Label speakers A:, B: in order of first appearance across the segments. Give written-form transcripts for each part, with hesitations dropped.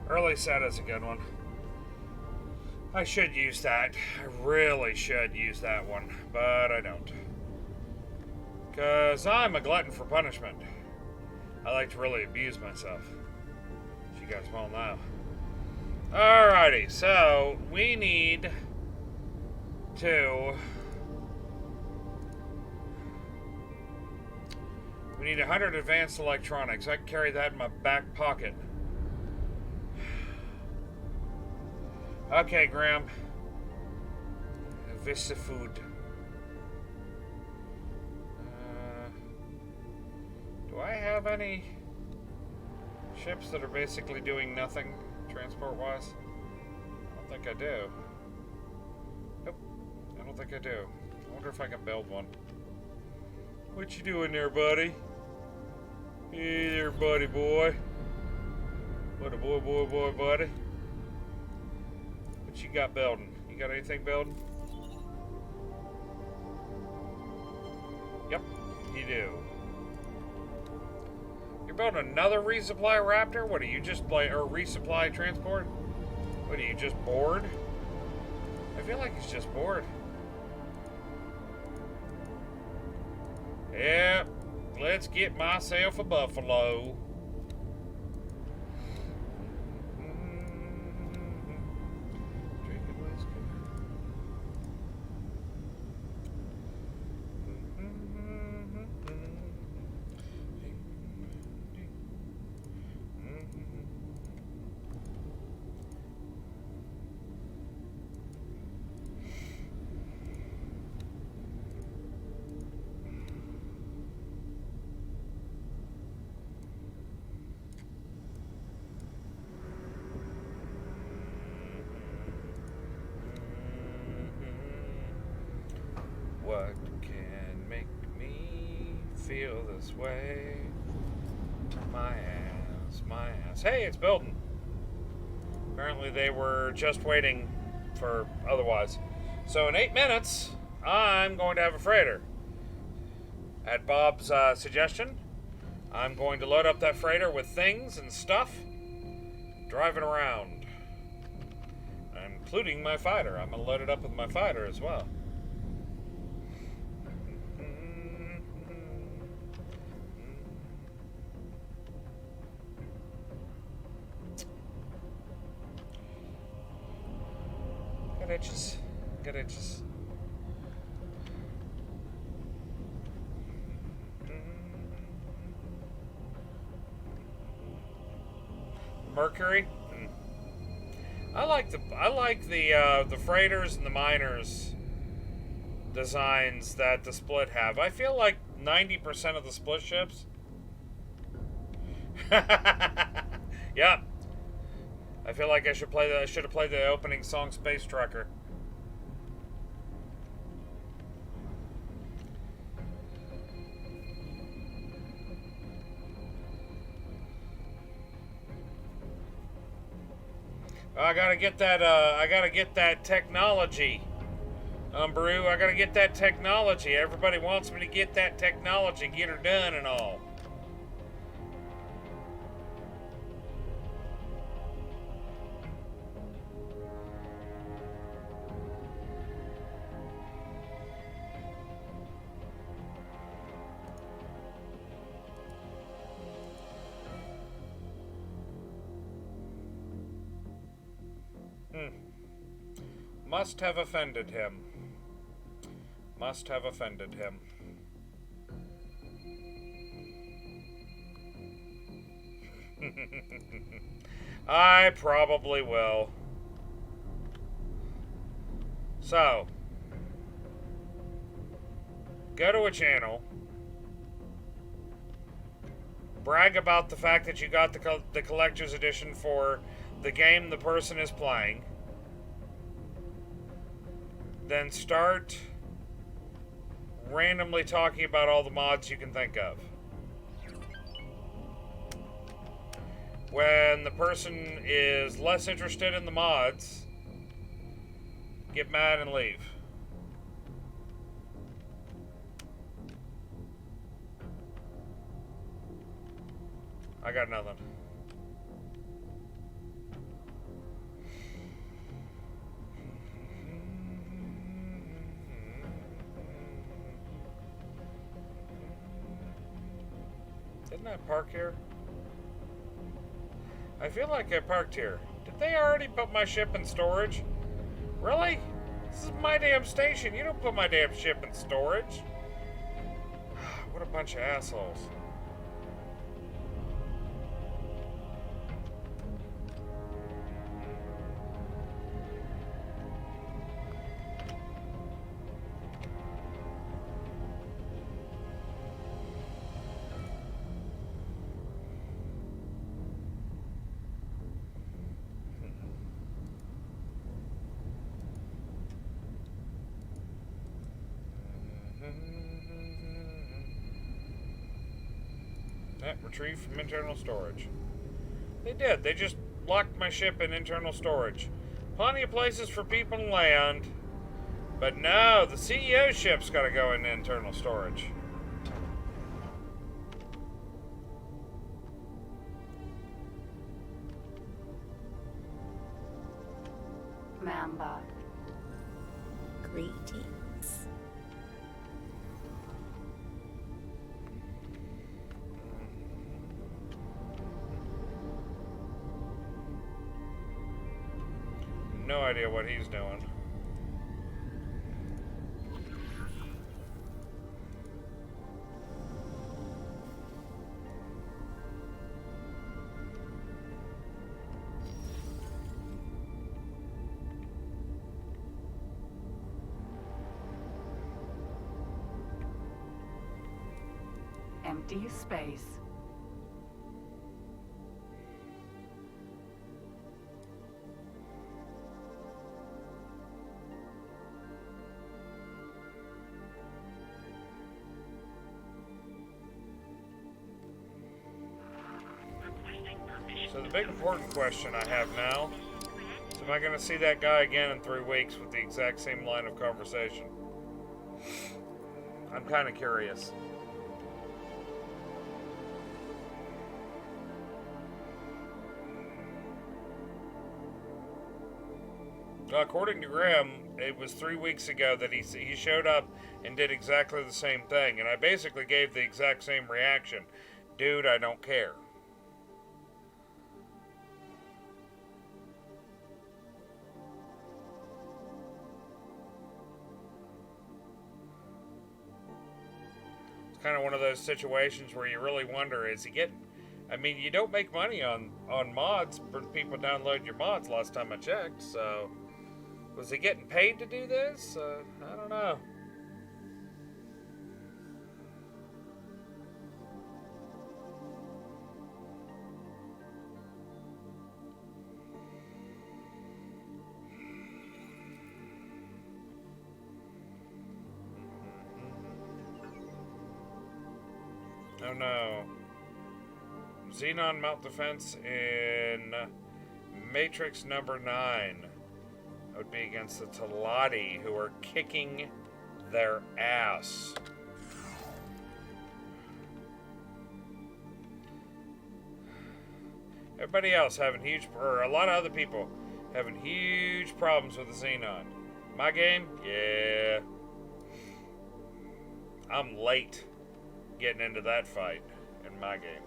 A: Early set is a good one. I should use that. I really should use that one, but I don't. Because I'm a glutton for punishment. I like to really abuse myself. As you guys well know. Alrighty, so we need to... We need 100 advanced electronics. I can carry that in my back pocket. Okay, Graham. Vista food. Do I have any ships that are basically doing nothing transport-wise? I don't think I do. Nope. I don't think I do. I wonder if I can build one. What you doing there, buddy? Hey there, buddy boy. What a boy, buddy. What you got building? You got anything building? Yep, you do. You're building another resupply Raptor? What, are you just or resupply transport? What, are you just bored? I feel like he's just bored. Yeah, let's get myself a buffalo. What can make me feel this way? My ass. Hey, it's building. Apparently they were just waiting for otherwise. So in 8 minutes, I'm going to have a freighter. At Bob's suggestion, I'm going to load up that freighter with things and stuff, drive it around. Including my fighter. I'm going to load it up with my fighter as well. Got itches. Mercury. I like the freighters and the miners designs that the Split have. I feel like 90% of the Split ships. Yep. I feel like I should have played the opening song Space Trucker. I gotta get that technology. Brew, I gotta get that technology. Everybody wants me to get that technology, get her done and all. Must have offended him. Must have offended him. I probably will. So, go to a channel, brag about the fact that you got the collector's edition for the game the person is playing, then start randomly talking about all the mods you can think of. When the person is less interested in the mods, get mad and leave. I got nothing. Didn't I park here? I feel like I parked here. Did they already put my ship in storage? Really? This is my damn station. You don't put my damn ship in storage. What a bunch of assholes. Retrieve from internal storage. They did. They just locked my ship in internal storage. Plenty of places for people to land. But no, the CEO ship's got to go into internal storage.
B: Mamba.
C: Greetings.
A: No idea what he's doing.
B: Empty space.
A: So the big important question I have now is, am I going to see that guy again in 3 weeks with the exact same line of conversation? I'm kind of curious. According to Graham, it was 3 weeks ago that he showed up and did exactly the same thing, and I basically gave the exact same reaction. Dude, I don't care. It's kind of one of those situations where you really wonder, is he getting... I mean, you don't make money on mods for people download your mods last time I checked, so... Was he getting paid to do this? I don't know. Oh no. Xenon mount defense in Matrix number 9. That would be against the Talati, who are kicking their ass. Everybody else having huge, or a lot of other people having huge problems with the Xenon. My game? Yeah. I'm late getting into that fight in my game.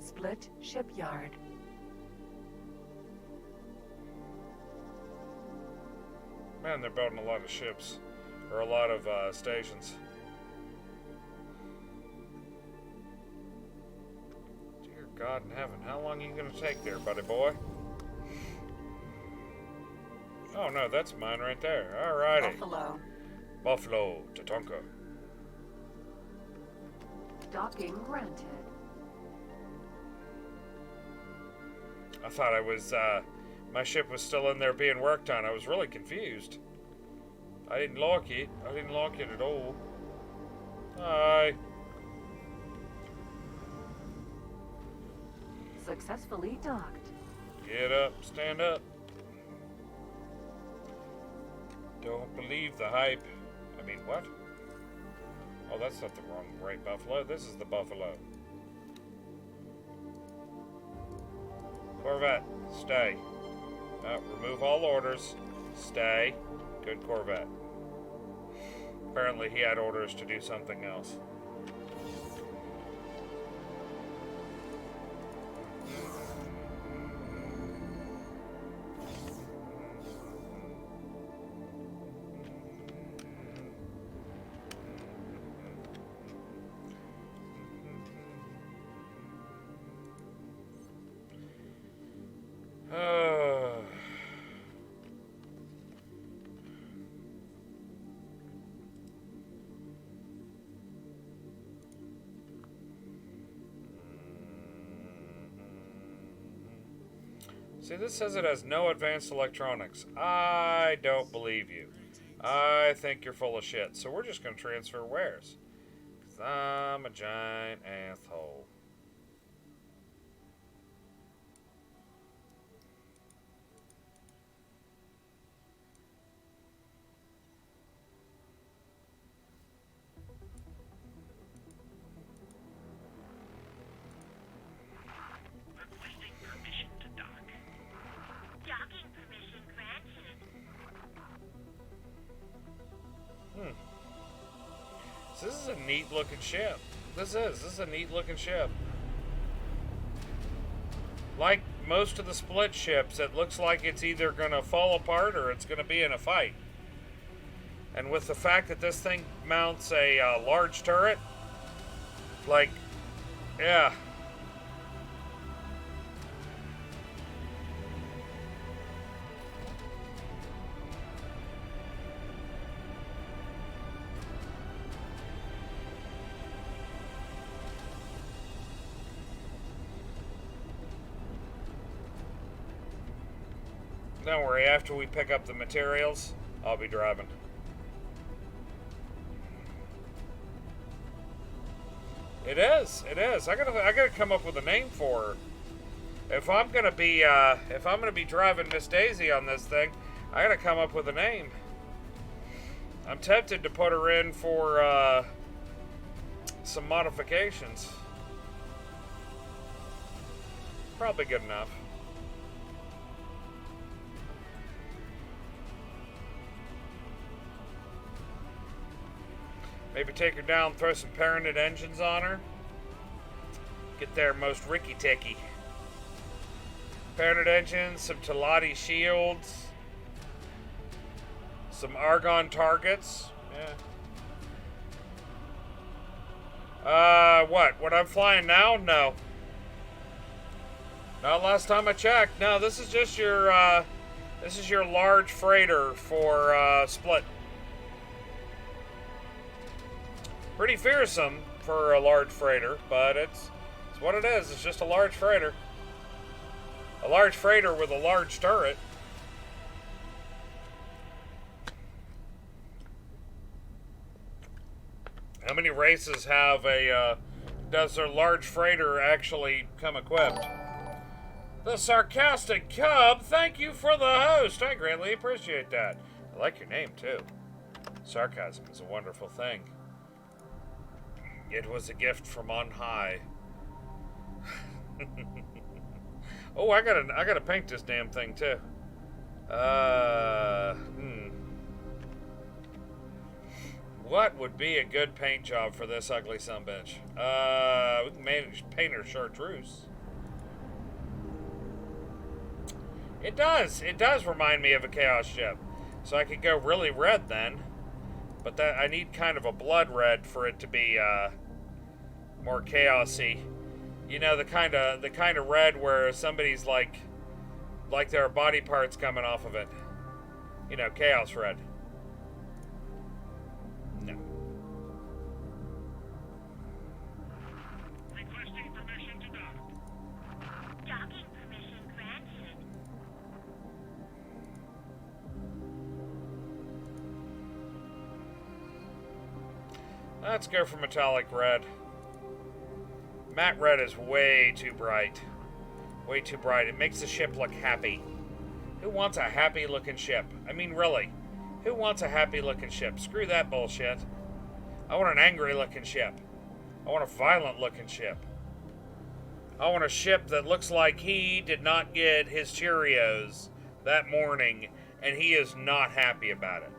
B: Split shipyard.
A: Man, they're building a lot of ships, or a lot of stations. Dear God in heaven, how long are you going to take there, buddy boy? Oh no, that's mine right there. Alrighty.
B: Buffalo.
A: Buffalo, Tatanka.
B: Docking granted.
A: I thought I was, my ship was still in there being worked on. I was really confused. I didn't like it. I didn't like it at all. Hi.
B: Successfully docked.
A: Get up, stand up. Don't believe the hype. I mean, what? Oh, that's not the wrong right buffalo. This is the buffalo. Corvette, stay. Remove all orders. Stay. Good Corvette. Apparently he had orders to do something else. See, this says it has no advanced electronics. I don't believe you. I think you're full of shit. So we're just going to transfer wares. Because I'm a giant asshole. So this is a neat looking ship. This is a neat looking ship. Like most of the split ships, it looks like it's either gonna fall apart or it's gonna be in a fight. And with the fact that this thing mounts a large turret, like, yeah. Don't worry, after we pick up the materials, I'll be driving. It is. I gotta come up with a name for her. If I'm gonna be driving Miss Daisy on this thing, I gotta come up with a name. I'm tempted to put her in for some modifications. Probably good enough. Maybe take her down, throw some parented engines on her. Get their most ricky-ticky. Parented engines, some Telati shields, some Argon targets. Yeah. What I'm flying now? No. Not last time I checked. No, this is just your large freighter for Split. Pretty fearsome for a large freighter, but it's what it is. It's just a large freighter. A large freighter with a large turret. How many races have does their large freighter actually come equipped? The Sarcastic Cub, thank you for the host. I greatly appreciate that. I like your name, too. Sarcasm is a wonderful thing. It was a gift from on high. Oh, I gotta paint this damn thing too. What would be a good paint job for this ugly sumbitch? We can paint her chartreuse. It does remind me of a Chaos ship. So I could go really red then. But that I need kind of a blood red for it to be more chaosy. You know, the kind of red where somebody's like there are body parts coming off of it. You know, chaos red. No.
C: Requesting permission to dock. Docking permission granted.
A: Let's go for metallic red. Matte red is way too bright. Way too bright. It makes the ship look happy. Who wants a happy looking ship? I mean, really. Who wants a happy looking ship? Screw that bullshit. I want an angry-looking ship. I want a violent-looking ship. I want a ship that looks like he did not get his Cheerios that morning, and he is not happy about it.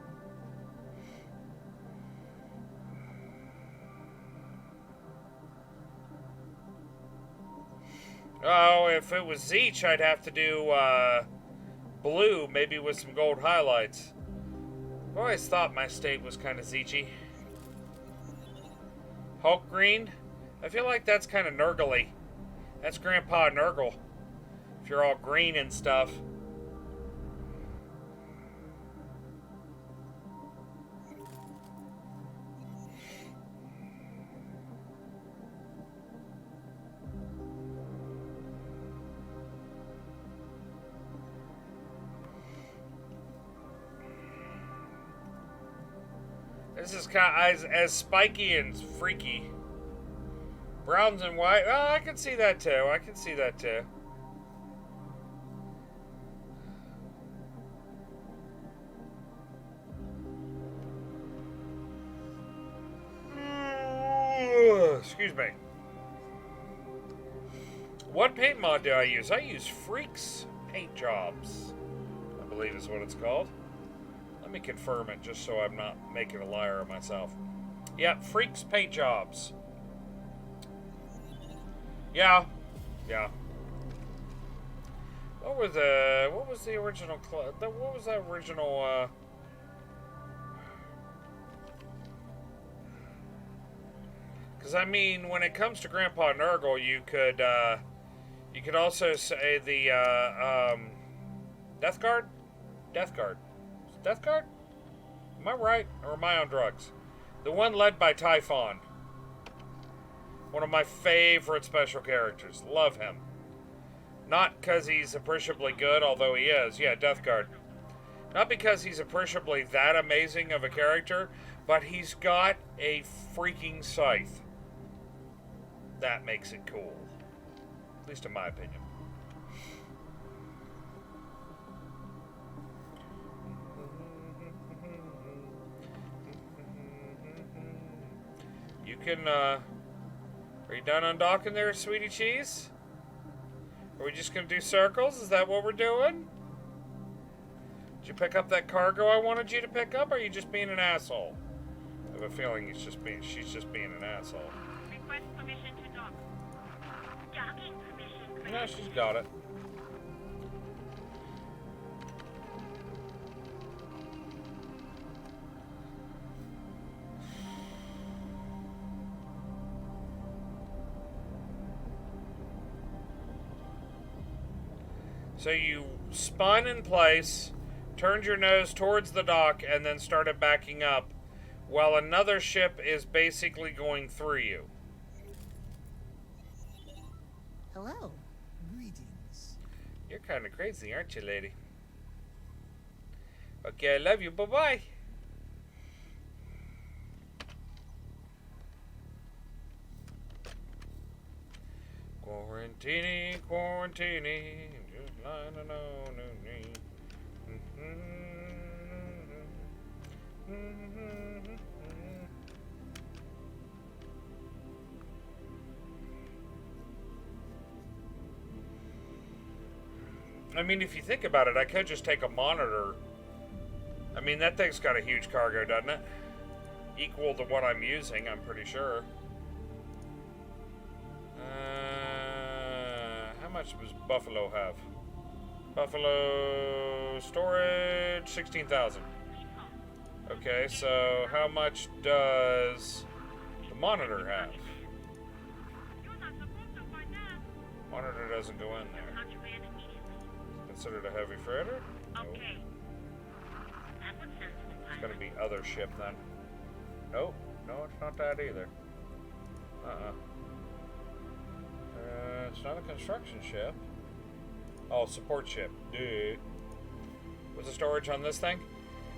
A: Oh, if it was Zeech, I'd have to do blue, maybe with some gold highlights. I always thought my state was kind of Zeechy. Hulk green? I feel like that's kind of Nurgly. That's Grandpa Nurgle. If you're all green and stuff. This is kind of as spiky and freaky. Browns and white. Oh, I can see that too. I can see that too. Excuse me. What paint mod do I use? I use Freaks Paint Jobs, I believe is what it's called. Let me confirm it just so I'm not making a liar of myself. Yeah, Freaks Paint Jobs. Yeah. What was the original? What was that original? Because I mean, when it comes to Grandpa Nurgle, you could also say the Death Guard. Death Guard. Am I right, or am I on drugs? The one led by Typhon. One of my favorite special characters. Love him. Not because he's appreciably good, although he is. Yeah, Death Guard. Not because he's appreciably that amazing of a character, but he's got a freaking scythe. That makes it cool. At least in my opinion. You can, are you done undocking there, sweetie cheese? Are we just going to do circles? Is that what we're doing? Did you pick up that cargo I wanted you to pick up, or are you just being an asshole? I have a feeling she's just being an asshole.
C: Request permission to dock. Docking permission.
A: No, she's got it. So you spun in place, turned your nose towards the dock, and then started backing up, while another ship is basically going through you.
D: Hello. Greetings.
A: You're kind of crazy, aren't you, lady? Okay, I love you. Bye-bye. Quarantini, just lying on me. I mean, if you think about it, I could just take a monitor. I mean, that thing's got a huge cargo, doesn't it? Equal to what I'm using, I'm pretty sure. How much does Buffalo have? Buffalo storage, 16,000. Okay, so how much does the monitor have? Monitor doesn't go in there. Considered a heavy freighter?
C: Okay. That would sense the
A: It's gonna be other ship then. Nope, no, it's not that either. It's not a construction ship. Oh, support ship. Dude. What's the storage on this thing?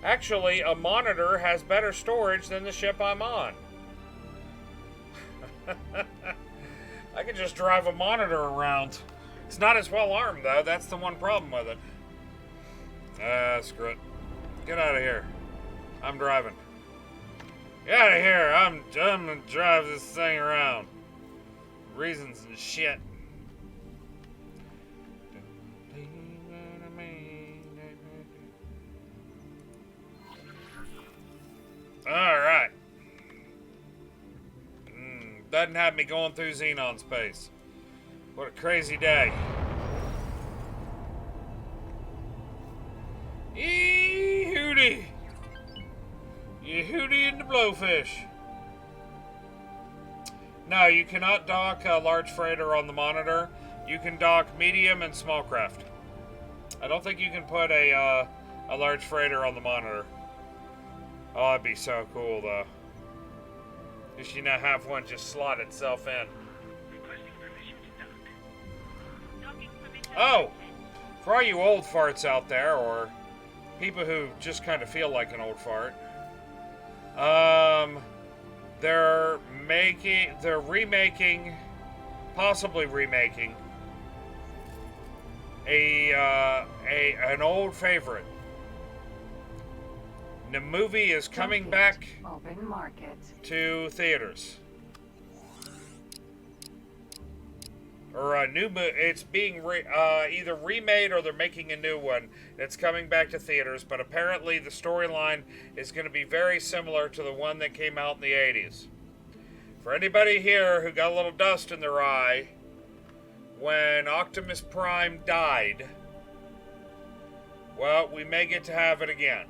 A: Actually, a monitor has better storage than the ship I'm on. I could just drive a monitor around. It's not as well armed, though. That's the one problem with it. Screw it. Get out of here. I'm driving. Get out of here. I'm gonna drive this thing around. Reasons and shit. Alright. Doesn't have me going through Xenon space. What a crazy day. Yee-hooty. Yee-hooty and the blowfish. No, you cannot dock a large freighter on the monitor. You can dock medium and small craft. I don't think you can put a large freighter on the monitor. Oh, that'd be so cool, though. Just, you know, have one just slot itself in.
C: Requesting permission to dock. Docking permission.
A: Oh! For all you old farts out there, or people who just kind of feel like an old fart, they're remaking, possibly remaking, an old favorite. The movie is coming back
B: Open market.
A: to theaters. Or a new it's being either remade or they're making a new one that's coming back to theaters, but apparently the storyline is going to be very similar to the one that came out in the 80s. For anybody here who got a little dust in their eye when Optimus Prime died, well, we may get to have it again.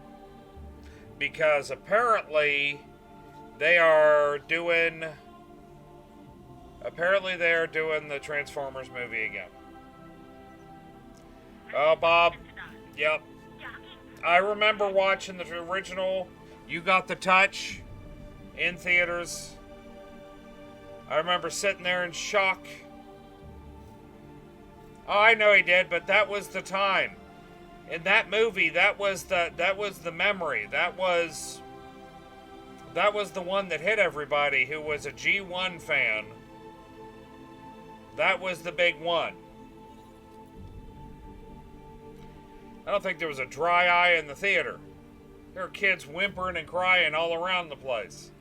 A: Because apparently they are doing the Transformers movie again. Oh, Bob. Yep. I remember watching the original You Got the Touch in theaters. I remember sitting there in shock. Oh, I know he did, but that was the time. In that movie, that was the memory. That was the one that hit everybody who was a G1 fan. That was the big one. I don't think there was a dry eye in the theater. There were kids whimpering and crying all around the place.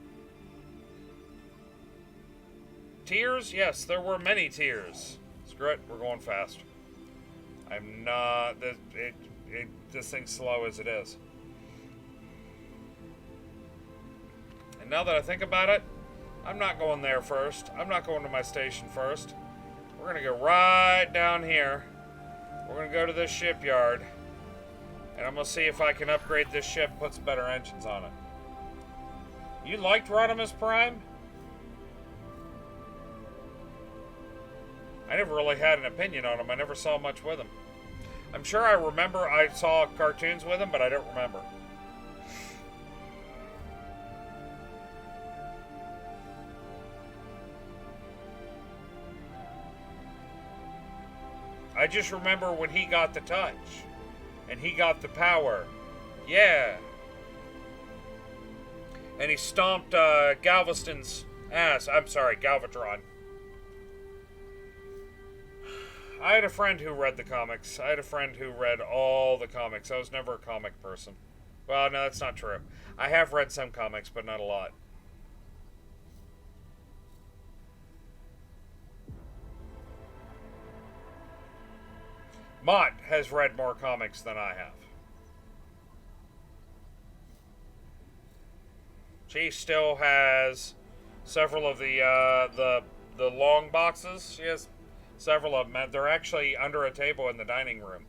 A: Tears? Yes, there were many tears. Screw it, we're going fast. I'm not... This thing's slow as it is. And now that I think about it, I'm not going there first. I'm not going to my station first. We're going to go right down here. We're going to go to this shipyard. And I'm going to see if I can upgrade this ship and put some better engines on it. You liked Rodimus Prime? I never really had an opinion on him. I never saw much with him. I'm sure I remember I saw cartoons with him, but I don't remember. I just remember when he got the touch. And he got the power. Yeah. And he stomped Galveston's ass. I'm sorry, Galvatron. I had a friend who read the comics. I had a friend who read all the comics. I was never a comic person. Well, no, that's not true. I have read some comics, but not a lot. Mott has read more comics than I have. She still has several of the long boxes. She has several of them. They're actually under a table in the dining room.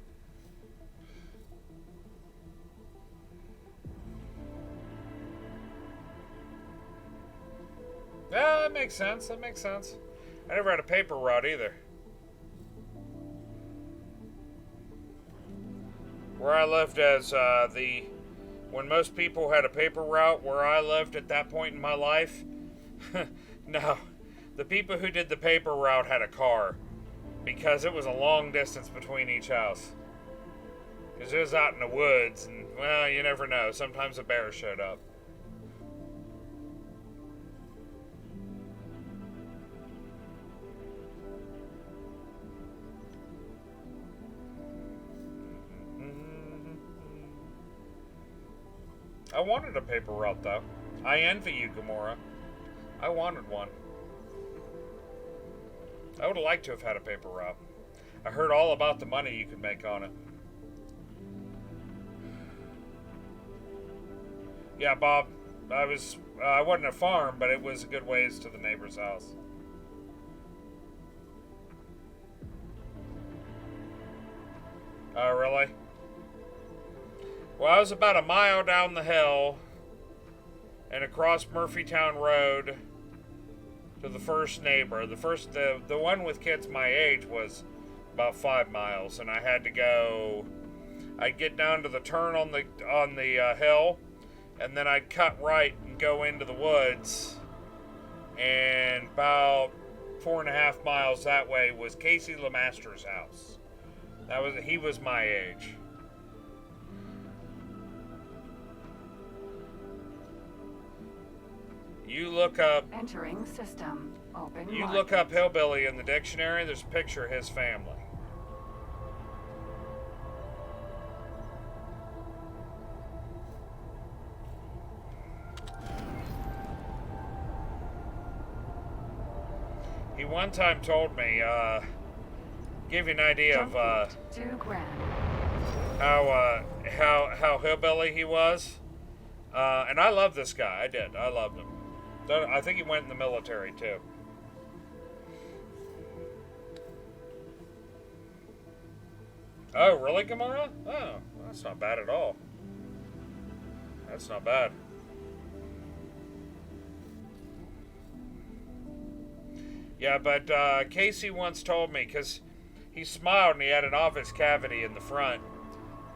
A: Yeah, that makes sense. That makes sense. I never had a paper route either. Where I lived when most people had a paper route, where I lived at that point in my life, no. The people who did the paper route had a car. Because it was a long distance between each house. Because it was out in the woods, and, well, you never know. Sometimes a bear showed up. I wanted a paper route, though. I envy you, Gamora. I wanted one. I would have liked to have had a paper route. I heard all about the money you could make on it. Yeah, Bob. I wasn't a farm, but it was a good ways to the neighbor's house. Oh, really? Well, I was about a mile down the hill and across Murphytown Road to the first neighbor. The one with kids my age was about 5 miles, and I had to go. I'd get down to the turn on the hill, and then I'd cut right and go into the woods. And about 4.5 miles that way was Casey Lemaster's house. He was my age. You look up.
B: Entering system. Open.
A: You
B: market.
A: look up hillbilly in the dictionary. There's a picture of his family. He one time told me, give you an idea
B: Jump
A: of
B: gate, $2,000.
A: how hillbilly he was. And I love this guy. I did. I loved him. I think he went in the military too. Oh, really, Gamora? Oh, that's not bad at all. That's not bad. Yeah, but Casey once told me, because he smiled and he had an office cavity in the front.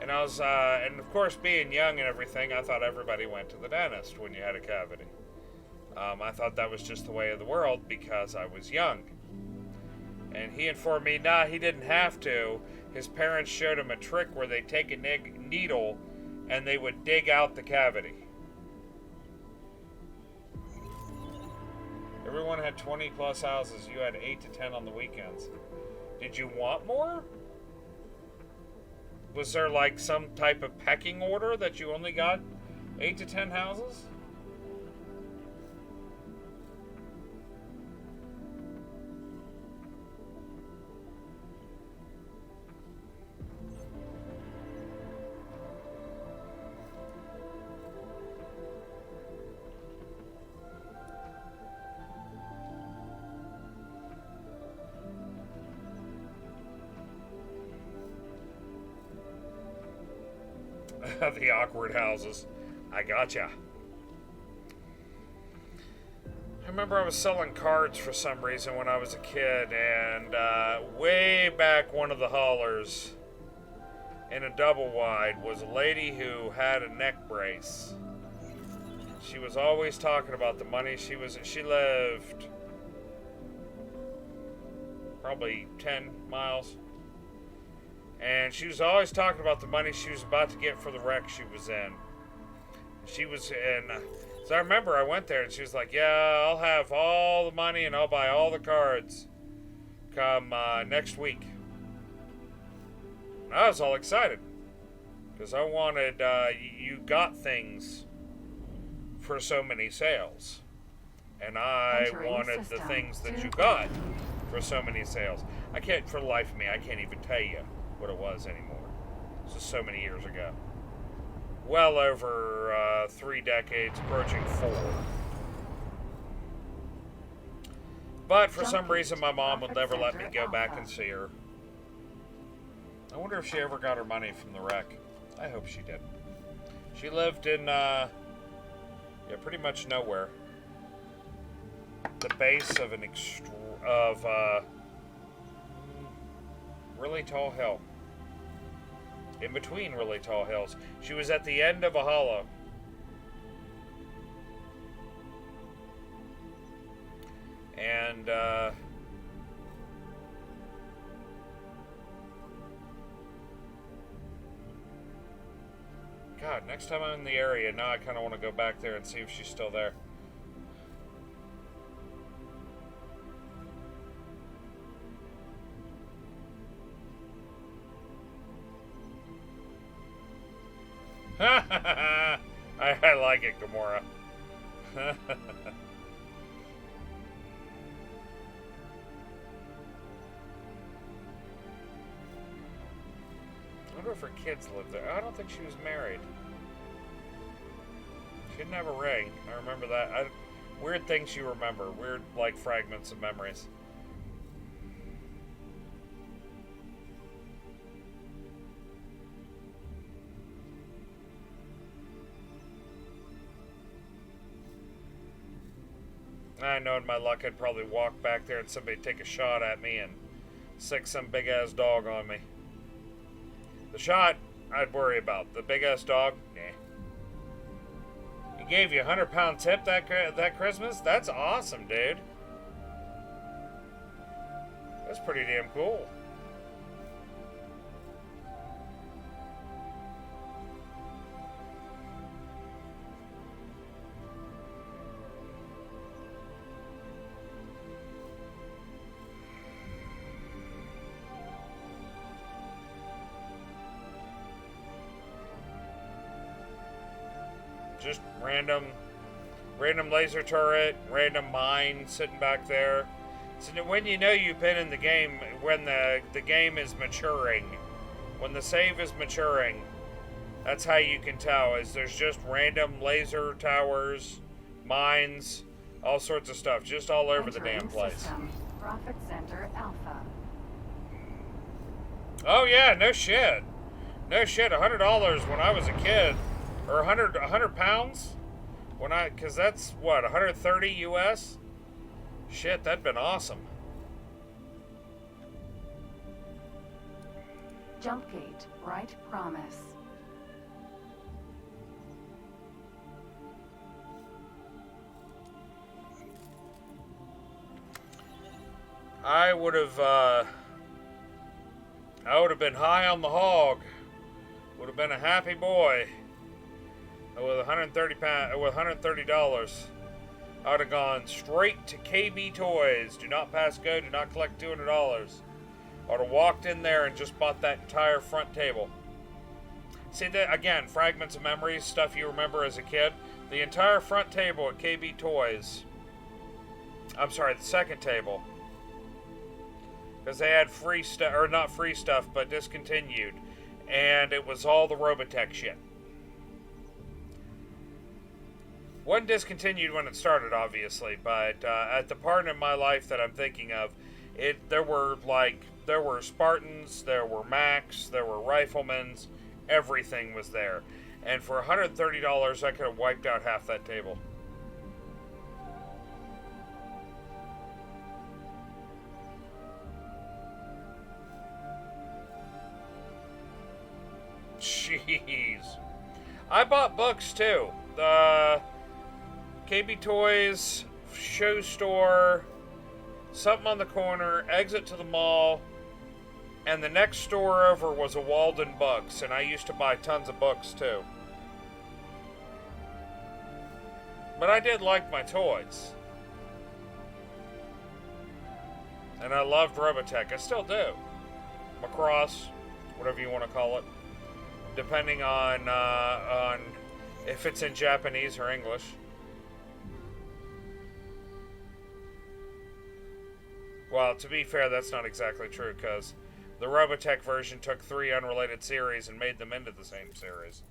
A: And I was, and of course, being young and everything, I thought everybody went to the dentist when you had a cavity. I thought that was just the way of the world because I was young. And he informed me, nah, he didn't have to. His parents showed him a trick where they take a needle and they would dig out the cavity. Everyone had 20 plus houses. You had 8 to 10 on the weekends. Did you want more? Was there like some type of pecking order that you only got 8 to 10 houses? The awkward houses. I gotcha. I remember I was selling cards for some reason when I was a kid, and way back one of the haulers in a double wide was a lady who had a neck brace. She was always talking about the money she lived probably 10 miles. And she was always talking about the money she was about to get for the wreck she was in. She was in. So I remember I went there and she was like, yeah, I'll have all the money and I'll buy all the cards come next week. And I was all excited. Because I wanted, you got things for so many sales. And I wanted the things that you got for so many sales. I can't, for the life of me, I can't even tell you what it was anymore. This is so many years ago. Well over 3 decades, approaching 4. But for some reason, my mom would never let me go back and see her. I wonder if she ever got her money from the wreck. I hope she did. She lived in, yeah, pretty much nowhere. The base of an really tall hill. In between really tall hills. She was at the end of a hollow. And, God, next time I'm in the area, now I kind of want to go back there and see if she's still there. I like it, Gamora. I wonder if her kids lived there. I don't think she was married. She didn't have a ring. I remember that. Weird things you remember. Weird, like, fragments of memories. I know in my luck I'd probably walk back there and somebody'd take a shot at me and sick some big-ass dog on me. The shot, I'd worry about. The big-ass dog, nah. He gave you a 100-pound tip that Christmas? That's awesome, dude. That's pretty damn cool. Just random laser turret, random mine sitting back there. So when you know you've been in the game, when the game is maturing, when the save is maturing, that's how you can tell, is there's just random laser towers, mines, all sorts of stuff, just all over the damn place.
B: System. Profit Center Alpha.
A: Oh yeah, no shit. No shit, $100 when I was a kid. Or 100 pounds? Because that's, what, 130 US? Shit, that'd been awesome.
B: Jump gate, right promise.
A: I would have been high on the hog. Would have been a happy boy. With $130, I would have gone straight to KB Toys. Do not pass go. Do not collect $200. I would have walked in there and just bought that entire front table. See that again? Fragments of memories, stuff you remember as a kid. The entire front table at KB Toys. I'm sorry, the second table, because they had free stuff, or not free stuff, but discontinued, and it was all the Robotech shit. Wasn't discontinued when it started, obviously, but at the part in my life that I'm thinking of, there were Spartans, there were Macs, there were Riflemans, everything was there. And for $130, I could have wiped out half that table. Jeez. I bought books, too. The KB Toys, shoe store, something on the corner, exit to the mall, and the next store over was a Walden Books, and I used to buy tons of books too. But I did like my toys. And I loved Robotech. I still do. Macross, whatever you want to call it. Depending on if it's in Japanese or English. Well, to be fair, that's not exactly true, because the Robotech version took 3 unrelated series and made them into the same series.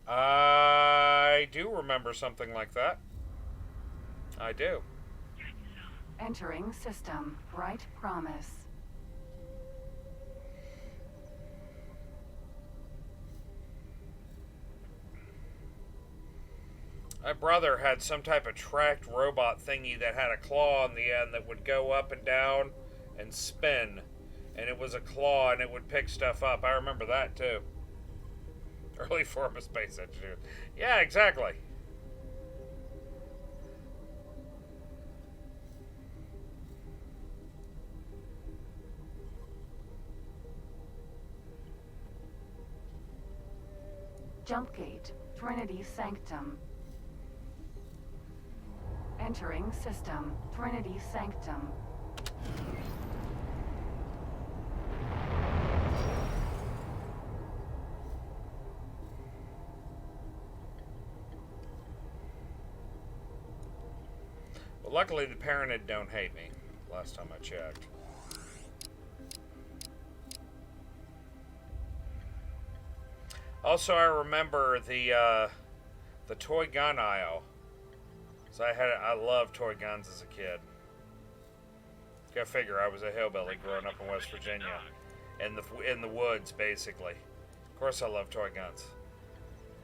A: I do remember something like that. I do.
B: Entering system, right promise.
A: My brother had some type of tracked robot thingy that had a claw on the end that would go up and down and spin. And it was a claw and it would pick stuff up. I remember that too. Early form of space engineering. Yeah, exactly.
B: Jump gate, Trinity Sanctum. Entering system, Trinity Sanctum.
A: But luckily the Paranid don't hate me, last time I checked. Also, I remember the toy gun aisle. So I loved toy guns as a kid. Go figure, I was a hillbilly growing up in West Virginia, in the woods basically. Of course, I love toy guns.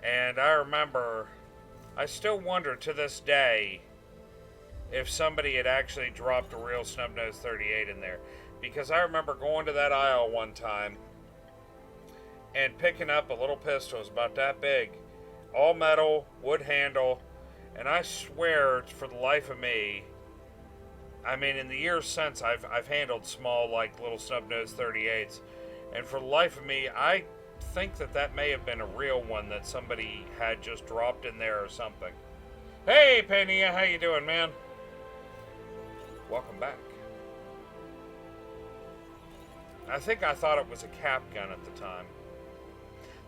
A: And I remember, I still wonder to this day if somebody had actually dropped a real snub-nosed 38 in there, because I remember going to that aisle one time and picking up a little pistol. It was about that big, all metal, wood handle, and I swear for the life of me, I mean, in the years since, I've handled small, like, little snub-nosed 38s, and for the life of me, I think that may have been a real one that somebody had just dropped in there or something. Hey, Pania, how you doing, man? Welcome back. I think I thought it was a cap gun at the time.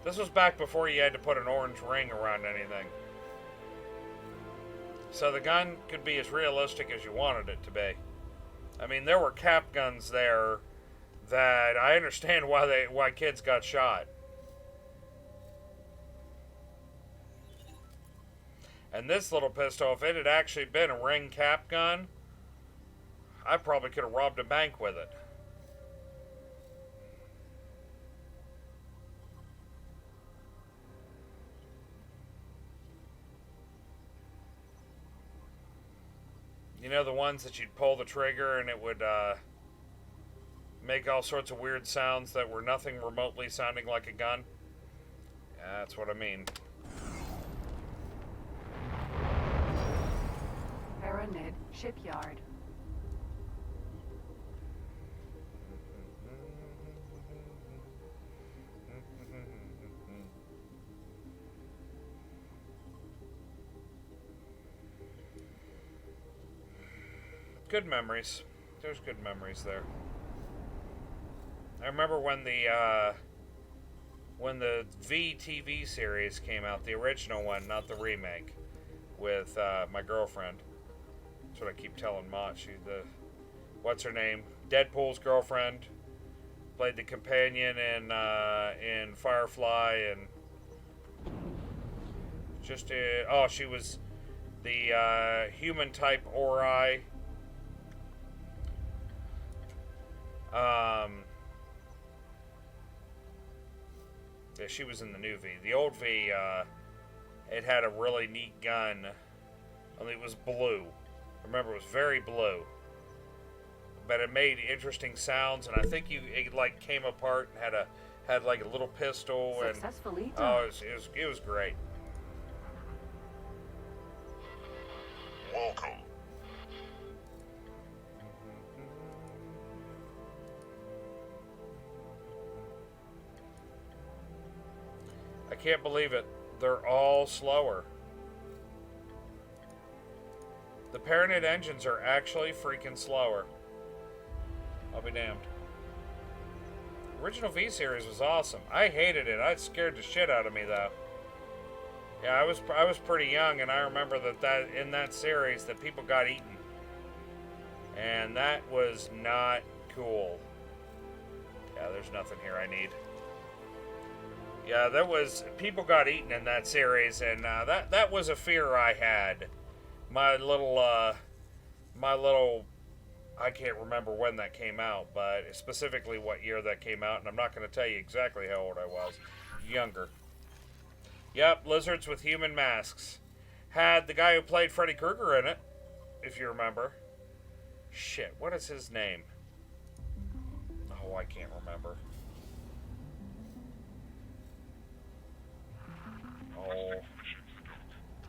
A: This was back before you had to put an orange ring around anything. So the gun could be as realistic as you wanted it to be. I mean, there were cap guns there that I understand why kids got shot. And this little pistol, if it had actually been a ring cap gun, I probably could have robbed a bank with it. You know, the ones that you'd pull the trigger and it would make all sorts of weird sounds that were nothing remotely sounding like a gun? Yeah, that's what I mean.
B: Paranid Shipyard.
A: Good memories. There's good memories there. I remember when the V TV series came out, the original one, not the remake, with my girlfriend. That's what I keep telling Ma. What's her name? Deadpool's girlfriend. Played the companion in Firefly, and she was the human type Ori. Yeah, she was in the new V. The old V, it had a really neat gun. Only it was blue. I remember it was very blue. But it made interesting sounds, and I think it like came apart and had like a little pistol, and
B: Successfully done.
A: it was great.
E: Welcome.
A: I can't believe it. They're all slower. The Paranid engines are actually freaking slower. I'll be damned. Original V series was awesome. I hated it. It scared the shit out of me though. Yeah, I was pretty young, and I remember that in that series that people got eaten, and that was not cool. Yeah, there's nothing here I need. Yeah, people got eaten in that series, and that was a fear I had. My little, I can't remember when that came out, but specifically what year that came out, and I'm not going to tell you exactly how old I was. Younger. Yep, lizards with human masks. Had the guy who played Freddy Krueger in it, if you remember. Shit, what is his name? Oh, I can't remember. Oh,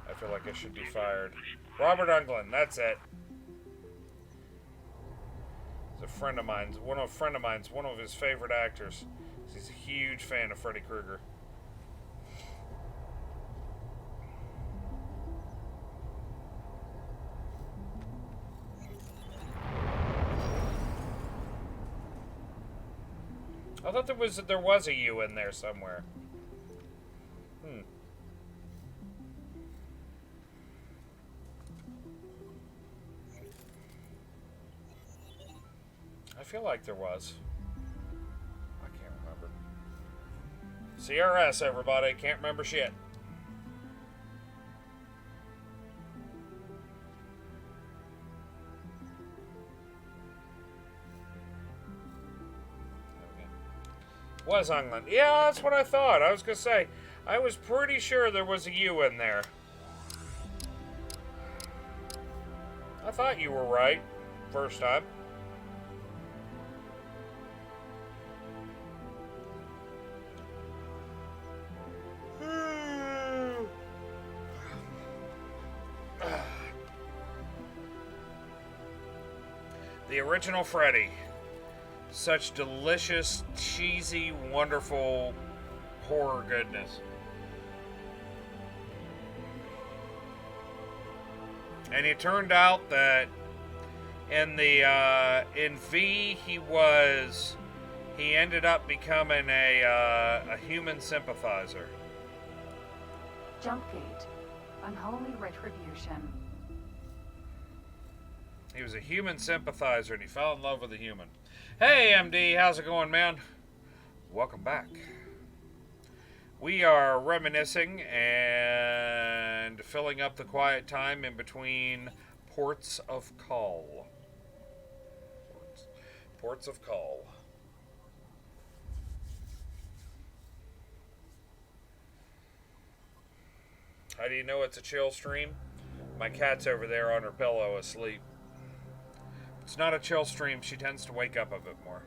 A: I feel like I should be fired. Robert Englund, that's it. He's a friend of mine. One of his favorite actors. He's a huge fan of Freddy Krueger. I thought there was a U in there somewhere. feel like there was. I can't remember. CRS, everybody. Can't remember shit. Was England. Yeah, that's what I thought. I was going to say, I was pretty sure there was a U in there. I thought you were right first time. The original Freddy. Such delicious, cheesy, wonderful horror goodness. And it turned out that in the in V he ended up becoming a human sympathizer.
B: Jumpgate. Unholy retribution.
A: He was a human sympathizer and he fell in love with a human. Hey MD, how's it going, man? Welcome back. We are reminiscing and filling up the quiet time in between ports of call. Ports of call. How do you know it's a chill stream? My cat's over there on her pillow asleep. If it's not a chill stream, she tends to wake up a bit more.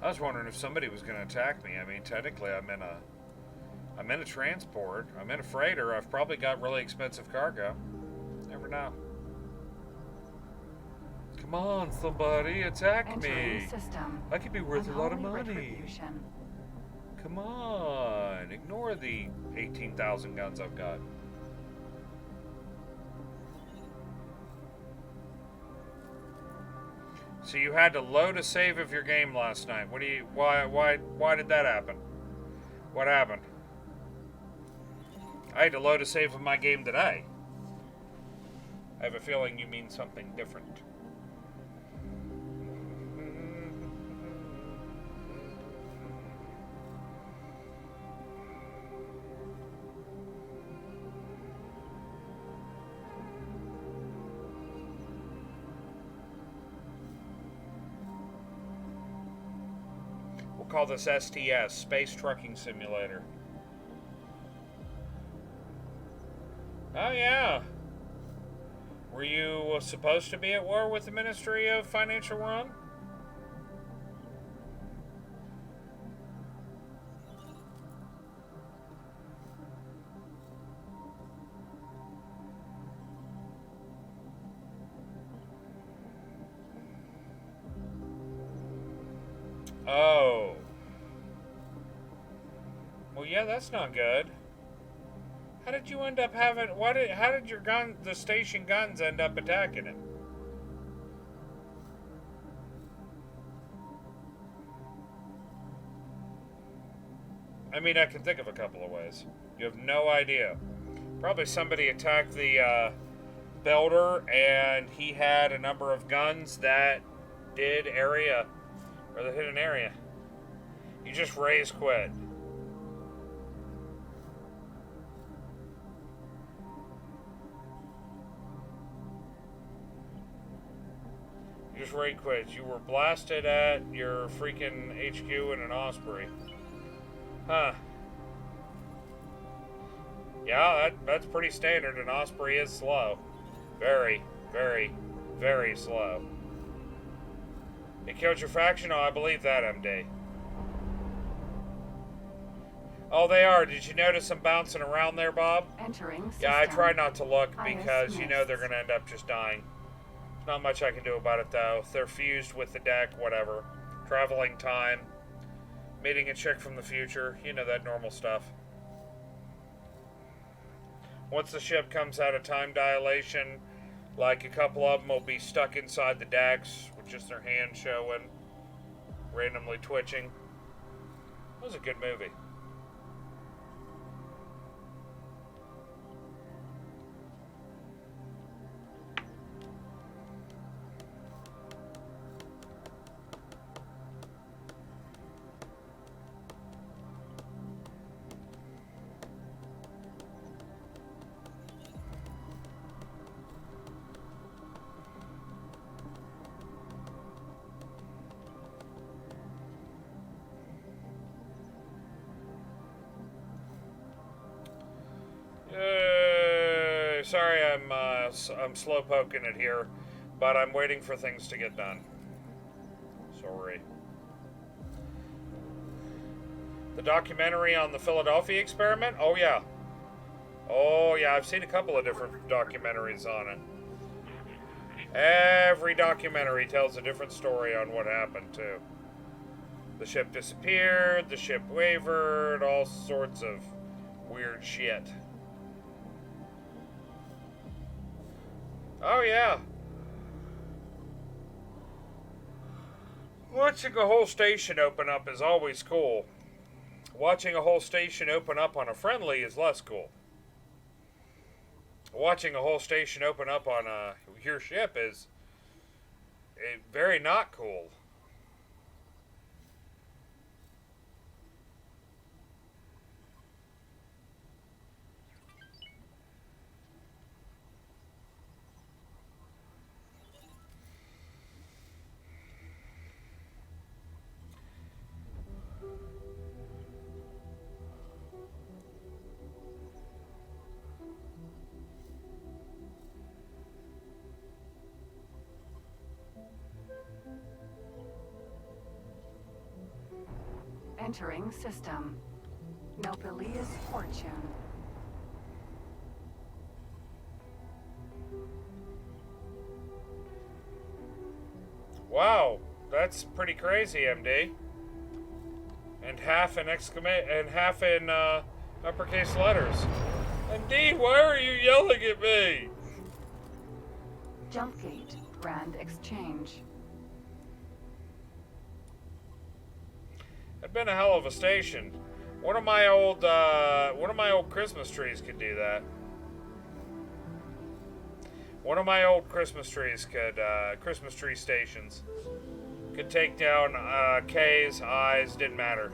A: I was wondering if somebody was going to attack me. I mean, technically, I'm in a transport. I'm in a freighter. I've probably got really expensive cargo. Never know. Come on, somebody, attack me.
B: System.
A: I could be worth a lot of
B: Unholy
A: money.
B: retribution.
A: Come on, ignore the 18,000 guns I've got. So you had to load a save of your game last night. Why did that happen? What happened? I had to load a save of my game today. I have a feeling you mean something different. Call this STS, Space Trucking Simulator. Oh yeah. Were you supposed to be at war with the Ministry of Financial Run? Oh. Well, yeah, that's not good. How did you end up having... How did your the station guns end up attacking him? I mean, I can think of a couple of ways. You have no idea. Probably somebody attacked the builder, and he had a number of guns that did area... or the hidden area. You just raise quit. You just raid quit. You were blasted at your freaking HQ in an Osprey. Huh. Yeah, that's pretty standard. An Osprey is slow. Very, very, very slow. It killed your faction? Oh, I believe that, MD. Oh, they are. Did you notice them bouncing around there, Bob?
B: Entering system.
A: Yeah, I try not to look because,
B: IS
A: you know, they're going to end up just dying. Not much I can do about it, though. They're fused with the deck, whatever. Traveling time. Meeting a chick from the future. You know, that normal stuff. Once the ship comes out of time dilation, Like a couple of them will be stuck inside the decks with just their hand showing, randomly twitching. It was a good movie. Sorry, I'm slow poking it here, but I'm waiting for things to get done. Sorry. The documentary on the Philadelphia experiment? Oh yeah. Oh yeah, I've seen a couple of different documentaries on it. Every documentary tells a different story on what happened too. The ship disappeared, the ship wavered, all sorts of weird shit. Oh yeah. Watching a whole station open up is always cool. Watching a whole station open up on a friendly is less cool. Watching a whole station open up on your ship is very not cool.
B: Entering system. Nobelia's fortune.
A: Wow, that's pretty crazy, MD. And half in uppercase letters. MD, why are you yelling at me?
B: Jumpgate. Grand exchange.
A: It's been a hell of a station. One of my old Christmas trees could do that. One of my old Christmas trees could, Christmas tree stations, could take down K's, I's, didn't matter.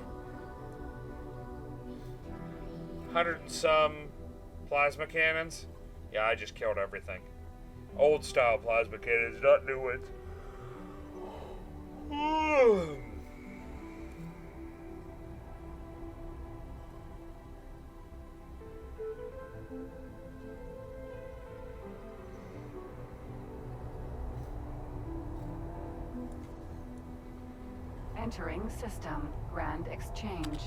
A: 100 and some plasma cannons. Yeah, I just killed everything. Old style plasma cannons, not new ones.
B: Entering system. Grand exchange.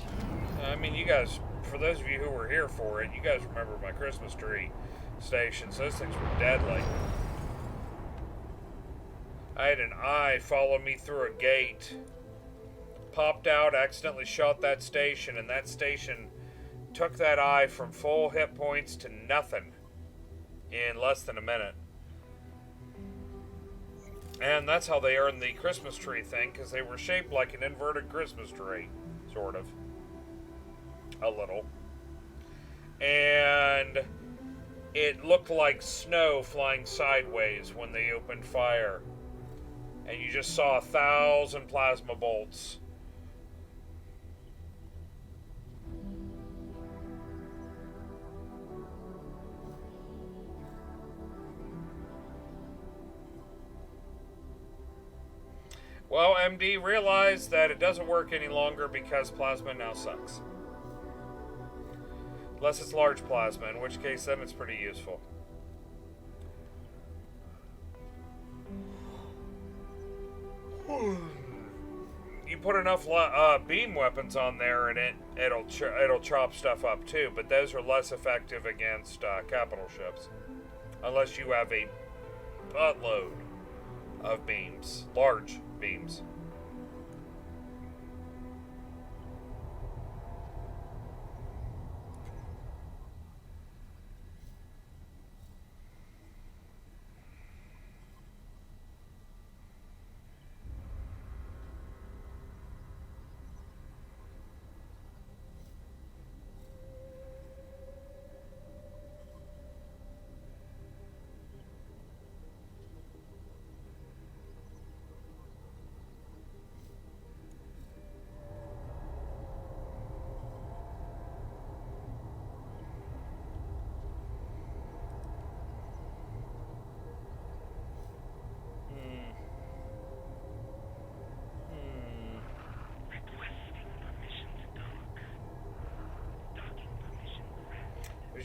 A: I mean, you guys, for those of you who were here for it, you guys remember my Christmas tree stations. Those things were deadly. I had an eye follow me through a gate. Popped out, accidentally shot that station, and that station took that eye from full hit points to nothing in less than a minute. And that's how they earned the Christmas tree thing, because they were shaped like an inverted Christmas tree. Sort of. A little. And it looked like snow flying sideways when they opened fire. And you just saw 1,000 plasma bolts. Well, MD realized that it doesn't work any longer because plasma now sucks. Unless it's large plasma, in which case then it's pretty useful. You put enough beam weapons on there and it'll chop stuff up too, but those are less effective against capital ships. Unless you have a buttload of beams, large beams.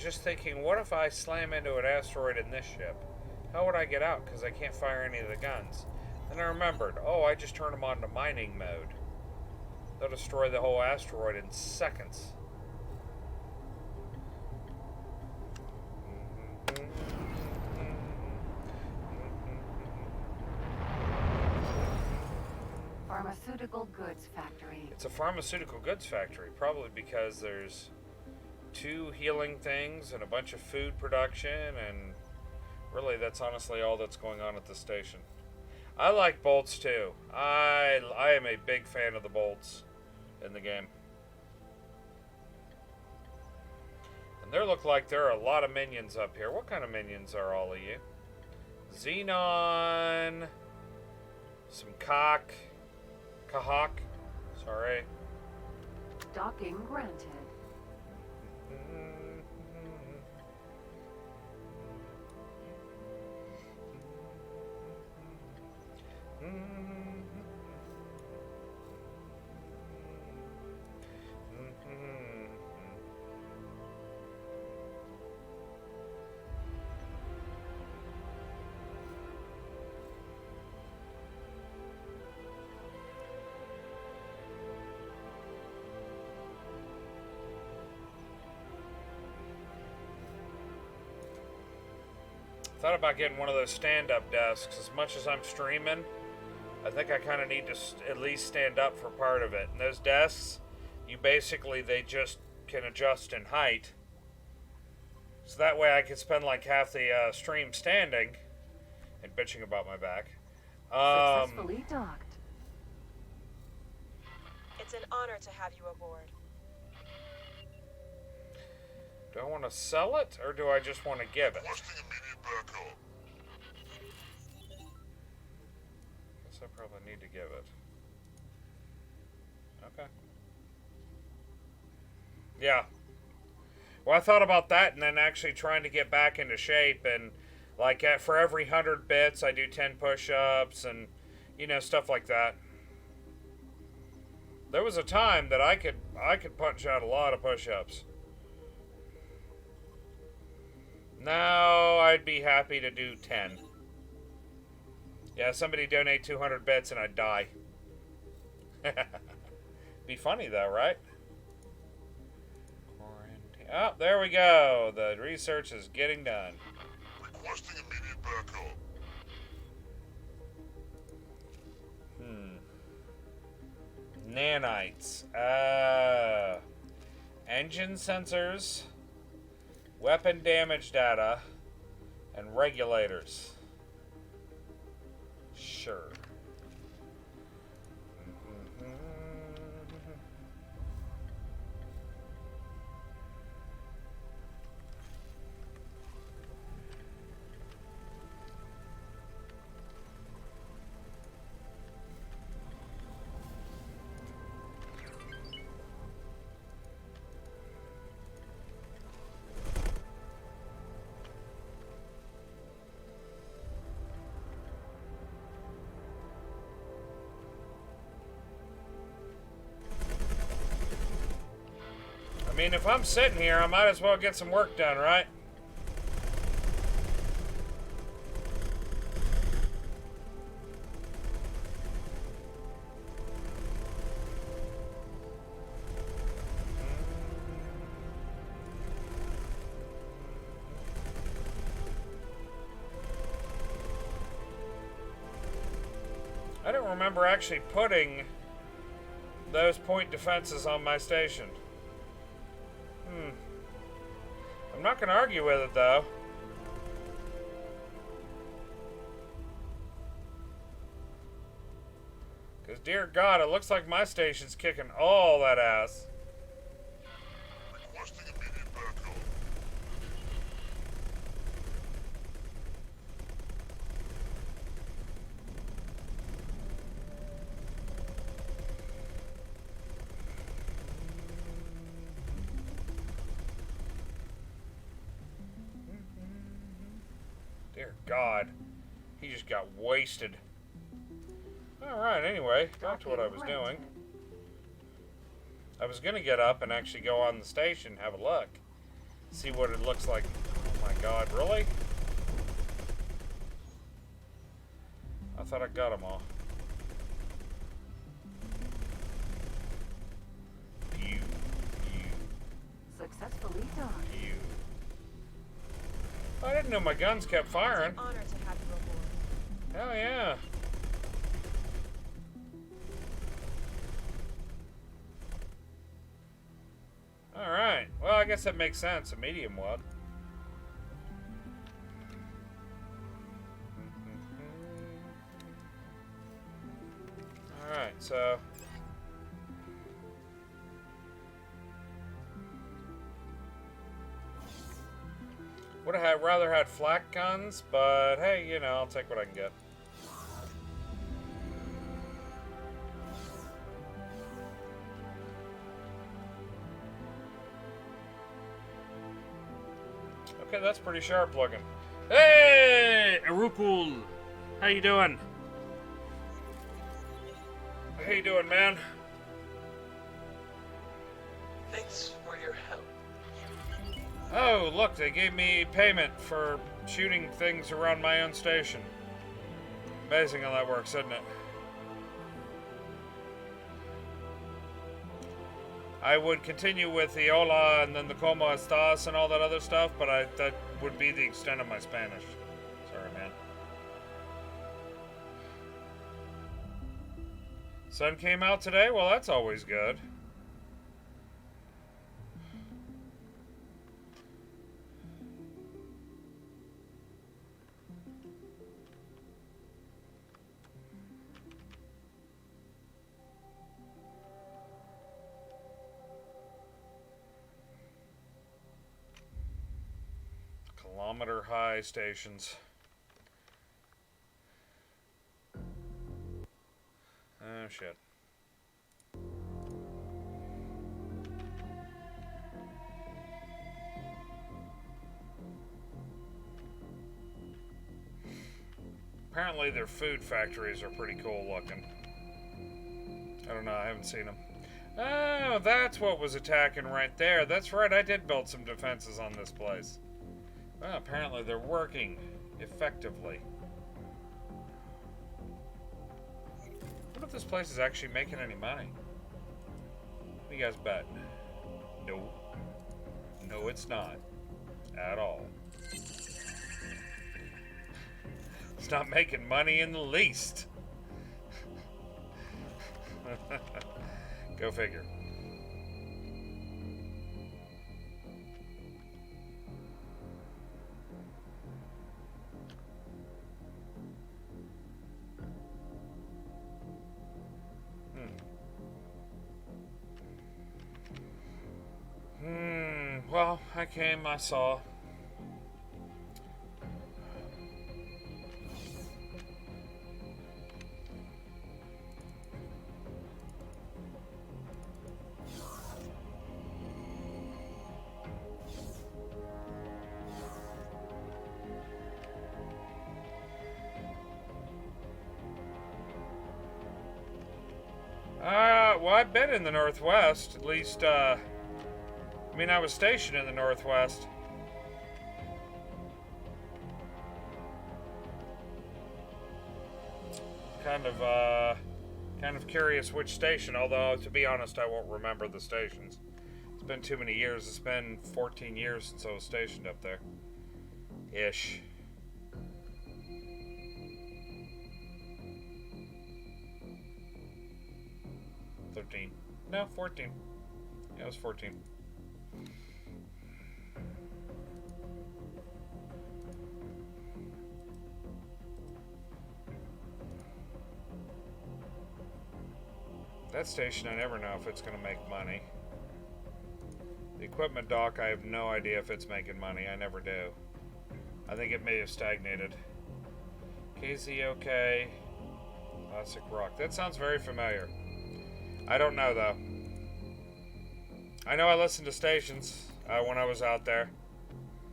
A: just thinking, what if I slam into an asteroid in this ship? How would I get out? Because I can't fire any of the guns. Then I remembered, oh, I just turned them on to mining mode. They'll destroy the whole asteroid in seconds.
B: Pharmaceutical goods factory.
A: It's a pharmaceutical goods factory, probably because there's 2 healing things and a bunch of food production, and really that's honestly all that's going on at the station. I like bolts too. I am a big fan of the bolts in the game. And there look like there are a lot of minions up here. What kind of minions are all of you? Xenon, some Kahawk, sorry.
B: Docking granted.
A: Thought about getting one of those stand-up desks. As much as I'm streaming, I think I kind of need to at least stand up for part of it. And those desks, they just can adjust in height. So that way I could spend like half the stream standing and bitching about my back.
B: Successfully docked.
E: It's an honor to have you aboard.
A: Do I want to sell it, or do I just want to give it?
F: Requesting immediate backup.
A: Guess I probably need to give it. Okay. Yeah. Well, I thought about that, and then actually trying to get back into shape, and like for every 100 bits, I do 10 push-ups, and stuff like that. There was a time that I could punch out a lot of push-ups. Now I'd be happy to do 10. Yeah, somebody donate 200 bits and I'd die. Be funny though, right? Quarantine. Oh, there we go. The research is getting done.
F: Requesting immediate backup.
A: Nanites. Engine sensors. Weapon damage data. And regulators. Sure. I mean, if I'm sitting here, I might as well get some work done, right? I don't remember actually putting those point defenses on my station. I'm not going to argue with it, though. Because, dear God, it looks like my station's kicking all that ass.
F: Requesting immediate backup.
A: Dear God, he just got wasted. Alright, anyway, back to what I was doing. I was going to get up and actually go on the station and have a look. See what it looks like. Oh my god, really? I thought I got them all. Pew, pew,
B: Successfully docked.
A: pew. I didn't know my guns kept firing.
E: It's an honor to have you aboard.
A: Hell yeah. Alright. Well, I guess that makes sense. A medium would. Alright, so... would have rather had flak guns, but hey, you know, I'll take what I can get. Okay, that's pretty sharp looking. Hey, Arukul, how you doing? How you doing, man?
G: Thanks for your help.
A: Oh, look, they gave me payment for shooting things around my own station. Amazing how that works, isn't it? I would continue with the hola and then the como estas and all that other stuff, but that would be the extent of my Spanish. Sorry, man. Sun came out today? Well, that's always good. Kilometer high stations. Oh shit. Apparently their food factories are pretty cool looking. I don't know, I haven't seen them. Oh, that's what was attacking right there. That's right, I did build some defenses on this place. Well, apparently they're working effectively. What if this place is actually making any money? What do you guys bet? No. No, it's not. At all. It's not making money in the least. Go figure. Well, I came, I saw. Well, I've been in the Northwest, at least, I mean, I was stationed in the Northwest. Kind of curious which station, although, to be honest, I won't remember the stations. It's been too many years. It's been 14 years since I was stationed up there. Ish. No, 14. Yeah, it was 14. That station, I never know if it's going to make money. The equipment dock, I have no idea if it's making money. I never do. I think it may have stagnated. KZOK. Classic Rock. That sounds very familiar. I don't know, though. I know I listened to stations when I was out there.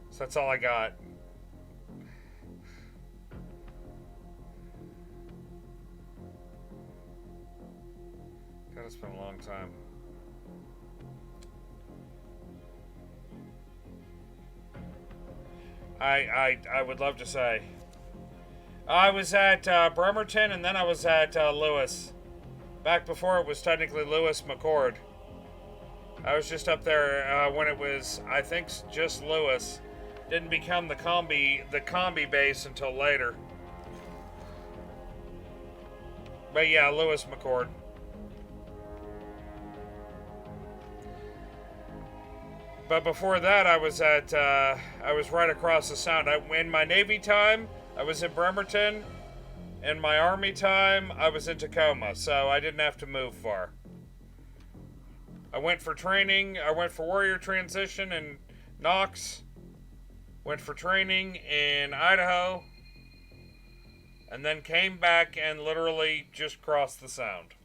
A: So that's all I got. God, it's been a long time. I would love to say. I was at Bremerton, and then I was at Lewis. Back before it was technically Lewis McCord. I was just up there when it was, I think, just Lewis. Didn't become the combi base until later. But yeah, Lewis McCord. But before that, I was right across the Sound. In my Navy time, I was in Bremerton. In my Army time, I was in Tacoma, so I didn't have to move far. I went for training. I went for Warrior Transition in Knox. Went for training in Idaho. And then came back and literally just crossed the Sound.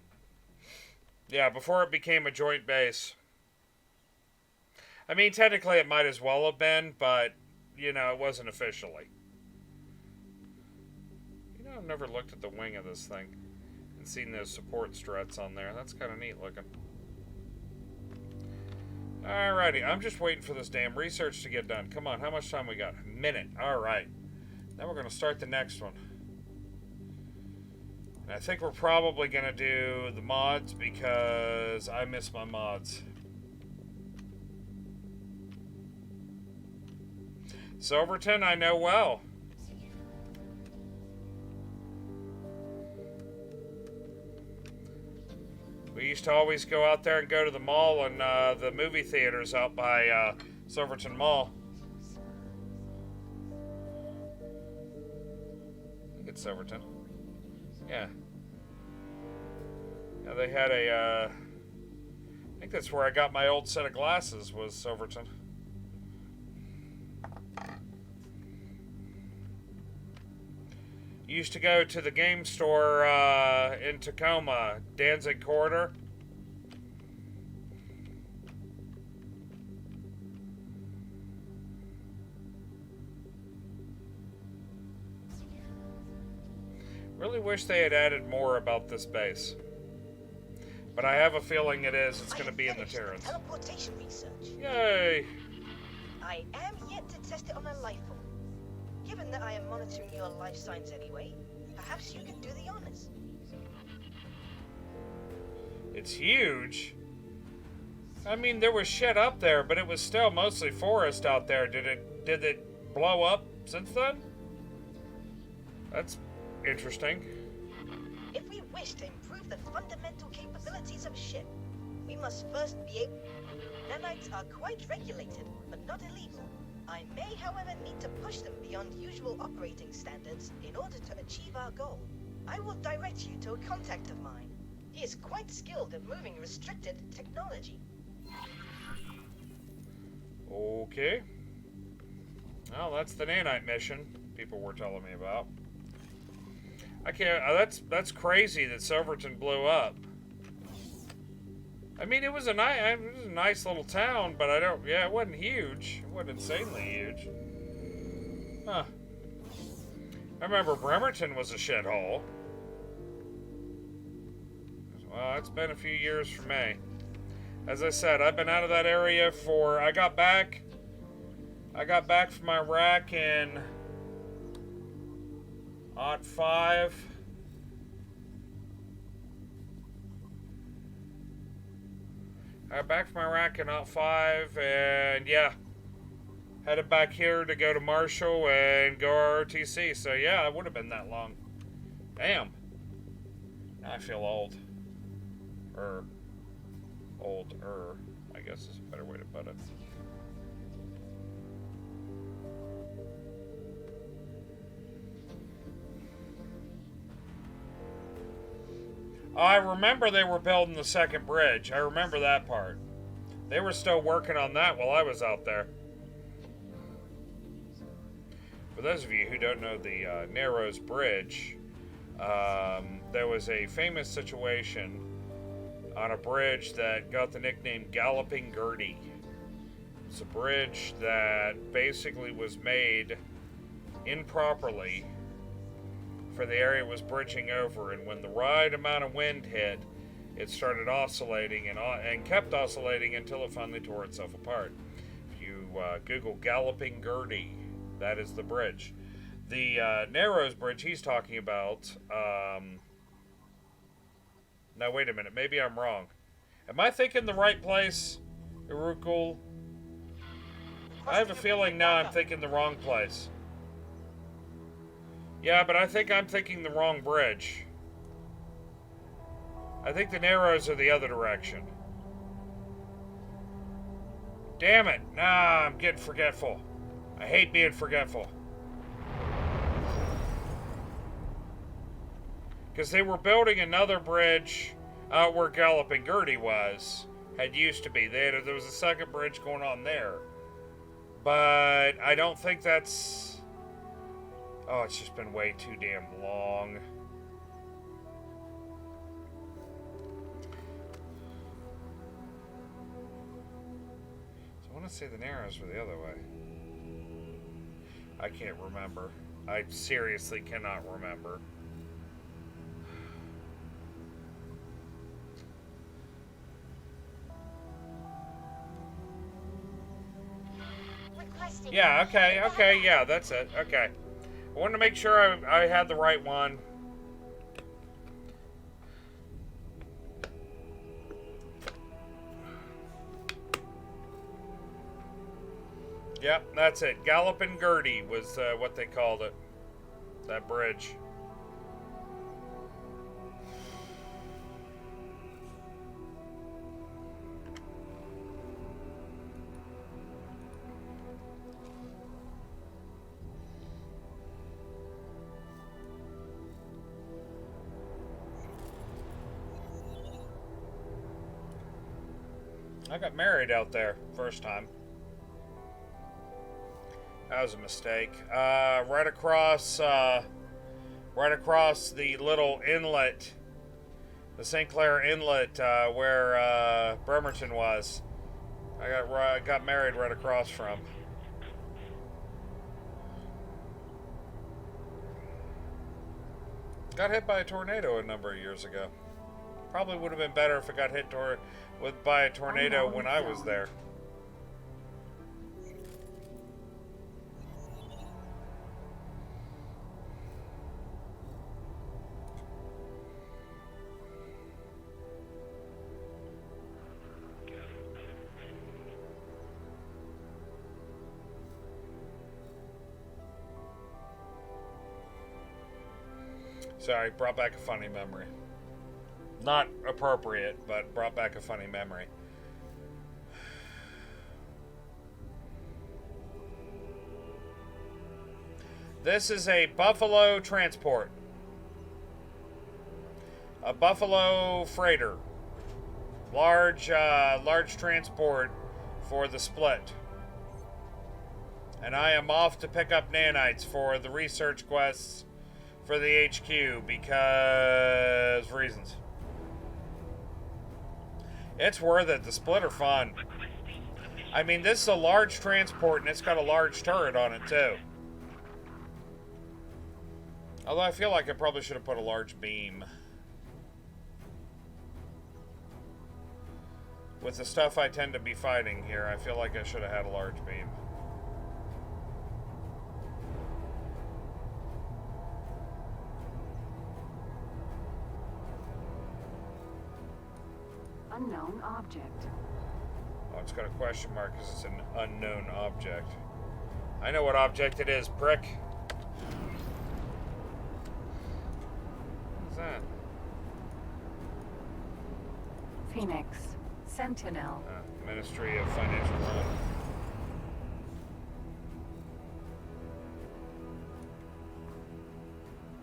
A: Yeah, before it became a joint base. I mean, technically it might as well have been, but, you know, it wasn't officially. You know, I've never looked at the wing of this thing and seen those support struts on there. That's kind of neat looking. Alrighty, I'm just waiting for this damn research to get done. Come on, how much time we got? A minute. Alright. Now we're going to start the next one. And I think we're probably going to do the mods because I miss my mods. Silverton, I know well. We used to always go out there and go to the mall and the movie theaters out by Silverton Mall. I think it's Silverton. Yeah. Yeah, they had a, I think that's where I got my old set of glasses, was Silverton. Used to go to the game store in Tacoma, Danzig Corridor. Really wish they had added more about this base. But I have a feeling it's going to be in the Terrans.
H: Teleportation research.
A: Yay!
H: I am yet to test it on a life form. Given that I am monitoring your life signs anyway, perhaps you can do the honors.
A: It's huge. I mean, there was shit up there, but it was still mostly forest out there. Did it blow up since then? That's interesting.
H: If we wish to improve the fundamental capabilities of a ship, we must first be able... Nanites are quite regulated, but not illegal. I may, however, need to push them beyond usual operating standards in order to achieve our goal. I will direct you to a contact of mine. He is quite skilled at moving restricted technology.
A: Okay. Well, that's the nanite mission people were telling me about. I can't. That's crazy that Silverton blew up. I mean, it was a nice little town, but yeah, it wasn't huge. It wasn't insanely huge. Huh. I remember Bremerton was a shithole. Well, it's been a few years for me. As I said, I've been out of that area I got back from Iraq in '05. I got back from Iraq in '05, and yeah, headed back here to go to Marshall and go ROTC. So yeah, it would have been that long. Damn. Now I feel old. Older, I guess is a better way to put it. I remember they were building the second bridge. I remember that part. They were still working on that while I was out there. For those of you who don't know the Narrows Bridge, there was a famous situation on a bridge that got the nickname Galloping Gertie. It's a bridge that basically was made improperly for the area it was bridging over, and when the right amount of wind hit, it started oscillating and kept oscillating until it finally tore itself apart. If you Google Galloping Gertie, That is the bridge. The Narrows Bridge he's talking about. Now, wait a minute. Maybe I'm wrong. Am I thinking the right place, Irukul? I have a feeling now I'm thinking the wrong place. Yeah, but I think I'm thinking the wrong bridge. I think the Narrows are the other direction. Damn it. Nah, I'm getting forgetful. I hate being forgetful. Because they were building another bridge out where Galloping Gertie had used to be. There was a second bridge going on there. But I don't think that's... Oh, it's just been way too damn long. So I want to say the Narrows were the other way. I can't remember. I seriously cannot remember. Yeah, okay, yeah, that's it. Okay. I wanted to make sure I had the right one. Yep, that's it. Galloping Gertie was what they called it. That bridge. I got married out there first time. That was a mistake. Right across the little inlet, the St. Clair Inlet, where Bremerton was. I got married right across from. Got hit by a tornado a number of years ago. Probably would have been better if it got hit by a tornado when I was there. Sorry, brought back a funny memory. Not appropriate, but brought back a funny memory. This is a Buffalo transport. A Buffalo freighter. Large transport for the split. And I am off to pick up nanites for the research quests for the HQ because reasons. It's worth it. The split are fun. I mean, this is a large transport and it's got a large turret on it too. Although I feel like I probably should have put a large beam. With the stuff I tend to be fighting here, I feel like I should have had a large beam.
B: Unknown object.
A: Oh, it's got a question mark because it's an unknown object. I know what object it is, prick. What is that?
B: Phoenix. Sentinel.
A: Ministry of Financial Crime.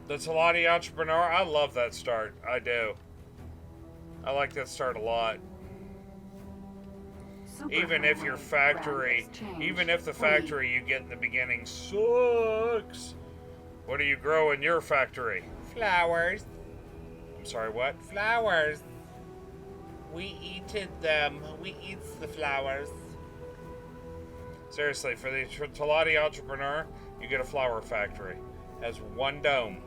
A: The Talati Entrepreneur. I love that start. I do. I like that start a lot. Even if your factory, even if the factory you get in the beginning sucks. What do you grow in your factory? Flowers. I'm sorry, what? Flowers. We eated them. We eats the flowers. Seriously, for the Talati Entrepreneur, you get a flower factory. It has one dome.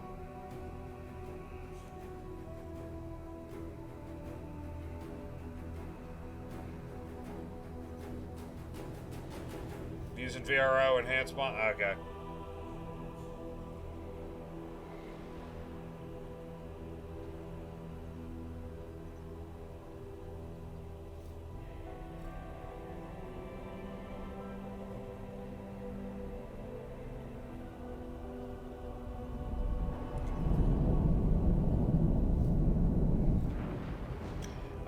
A: Using VRO enhancement? Okay.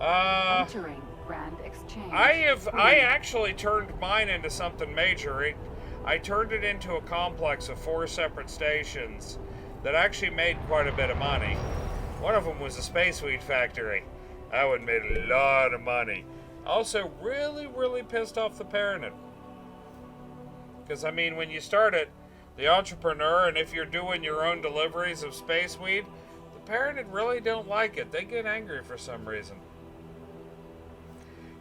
B: Entering Grand Exchange.
A: I actually turned mine into something major. I turned it into a complex of 4 separate stations that actually made quite a bit of money. One of them was a space weed factory. That one made a lot of money. Also, really, really pissed off the parent. Because, I mean, when you start it, the entrepreneur, and if you're doing your own deliveries of space weed, the parent really don't like it. They get angry for some reason.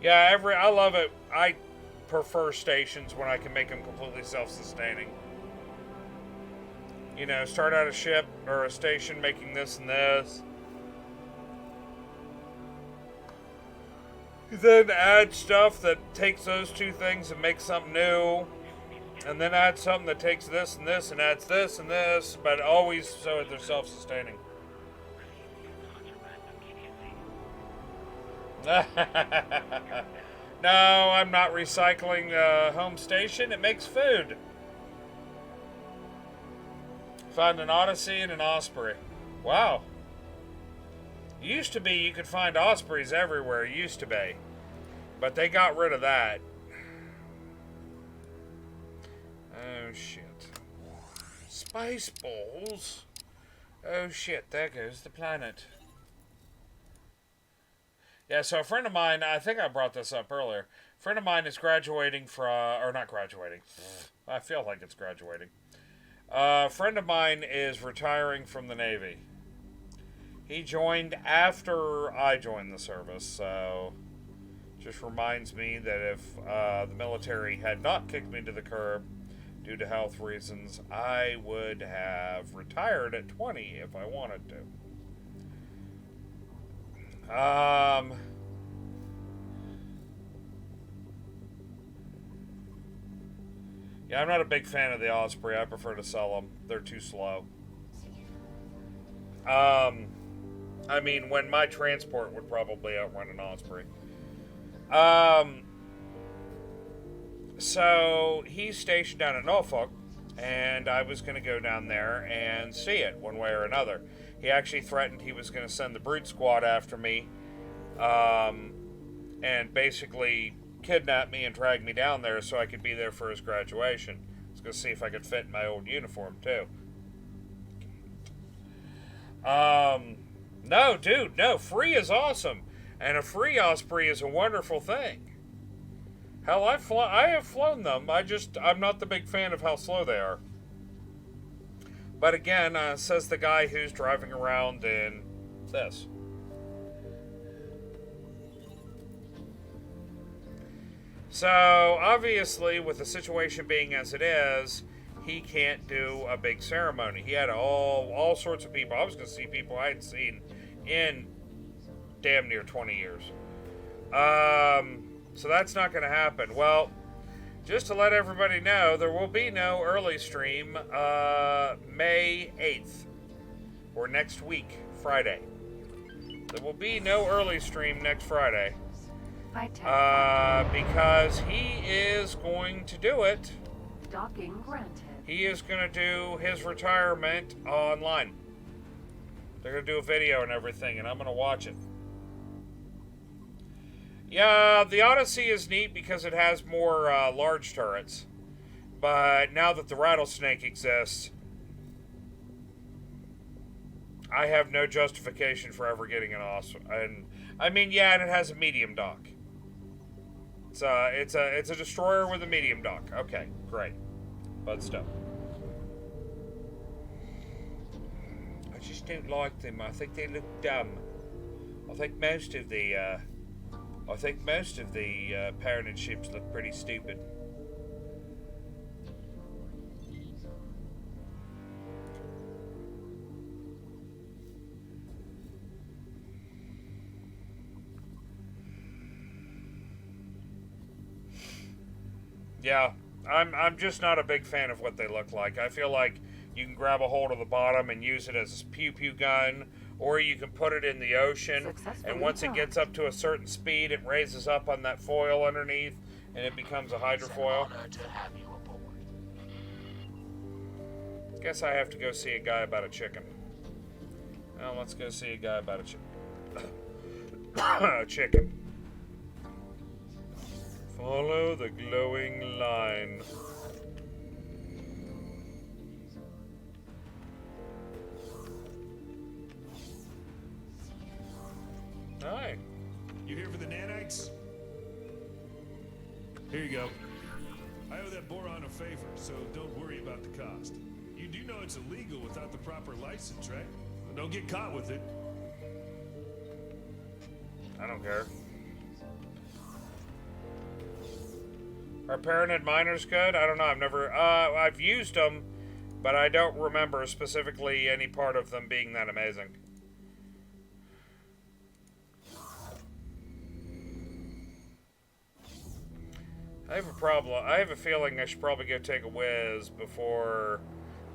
A: Yeah, I love it. I prefer stations when I can make them completely self-sustaining. You know, start out a ship or a station making this and this. Then add stuff that takes those 2 things and makes something new. And then add something that takes this and this and adds this and this, but always so that they're self-sustaining. No, I'm not recycling a home station. It makes food. Found an Odyssey and an Osprey. Wow. Used to be you could find Ospreys everywhere. Used to be. But they got rid of that. Oh, shit. Space balls? Oh, shit. There goes the planet. Yeah, so a friend of mine, I think I brought this up earlier. A friend of mine is graduating from, or not graduating. I feel like it's graduating. A friend of mine is retiring from the Navy. He joined after I joined the service, so just reminds me that if the military had not kicked me to the curb due to health reasons, I would have retired at 20 if I wanted to. Yeah, I'm not a big fan of the Osprey. I prefer to sell them. They're too slow. I mean, when my transport would probably outrun an Osprey. So he's stationed down in Norfolk, and I was going to go down there and see it one way or another. He actually threatened he was going to send the Brute Squad after me, and basically kidnap me and drag me down there so I could be there for his graduation. I was going to see if I could fit in my old uniform, too. No, dude, no. Free is awesome. And a free Osprey is a wonderful thing. Hell, I have flown them. I'm not the big fan of how slow they are. But again, says the guy who's driving around in this. So, obviously, with the situation being as it is, he can't do a big ceremony. He had all sorts of people. I was going to see people I hadn't seen in damn near 20 years. So that's not going to happen. Well, just to let everybody know, there will be no early stream May 8th, or next week, Friday. There will be no early stream next Friday. Because he is going to do it.
B: Docking granted.
A: He is going to do his retirement online. They're going to do a video and everything, and I'm going to watch it. Yeah, the Odyssey is neat because it has more large turrets. But now that the Rattlesnake exists, I have no justification for ever getting an awesome. And I mean, yeah, and it has a medium dock. It's a destroyer with a medium dock. Okay, great. But still, I just don't like them. I think they look dumb. I think most of the parented ships look pretty stupid. Yeah, I'm just not a big fan of what they look like. I feel like you can grab a hold of the bottom and use it as a pew-pew gun, or you can put it in the ocean, and once it gets up to a certain speed, it raises up on that foil underneath, and it becomes a hydrofoil.
G: It's an honor to have you aboard.
A: Guess I have to go see a guy about a chicken. Well, let's go see a guy about a chicken. Chicken. Follow the glowing line. Hi.
I: You here for the nanites? Here you go. I owe that boron a favor, so don't worry about the cost. You do know it's illegal without the proper license, right? Don't get caught with it.
A: I don't care. Are parented miners good? I don't know. I've used them, but I don't remember specifically any part of them being that amazing. I have a problem. I have a feeling I should probably go take a whiz before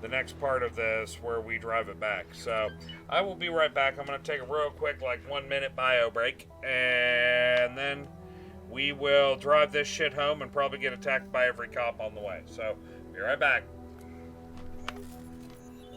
A: the next part of this where we drive it back. So I will be right back. I'm going to take a real quick, like 1 minute bio break, and then we will drive this shit home and probably get attacked by every cop on the way. So be right back.